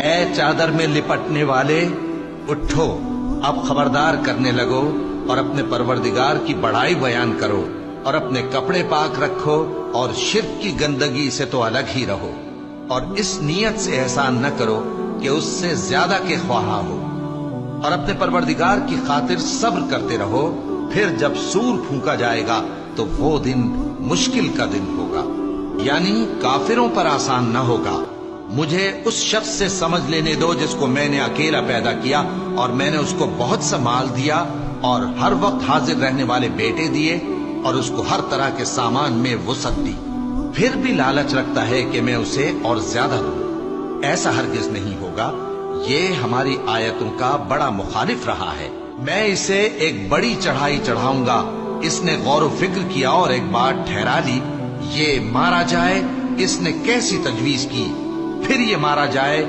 اے چادر میں لپٹنے والے، اٹھو، اب خبردار کرنے لگو اور اپنے پروردگار کی بڑائی بیان کرو، اور اپنے کپڑے پاک رکھو اور شرک کی گندگی سے تو الگ ہی رہو، اور اس نیت سے احسان نہ کرو کہ اس سے زیادہ کے خواہاں ہو، اور اپنے پروردگار کی خاطر صبر کرتے رہو، پھر جب سور پھونکا جائے گا تو وہ دن مشکل کا دن ہوگا، یعنی کافروں پر آسان نہ ہوگا۔ مجھے اس شخص سے سمجھ لینے دو جس کو میں نے اکیلا پیدا کیا، اور میں نے اس کو بہت سا مال دیا اور ہر وقت حاضر رہنے والے بیٹے دیے، اور اس کو ہر طرح کے سامان میں وسعت دی، پھر بھی لالچ رکھتا ہے کہ میں اسے اور زیادہ دوں۔ ایسا ہرگز نہیں ہوگا، یہ ہماری آیتوں کا بڑا مخالف رہا ہے۔ میں اسے ایک بڑی چڑھائی چڑھاؤں گا۔ اس نے غور و فکر کیا اور ایک بات ٹھہرا لی، یہ مارا جائے، اس نے کیسی تجویز کی، پھر یہ مارا جائے،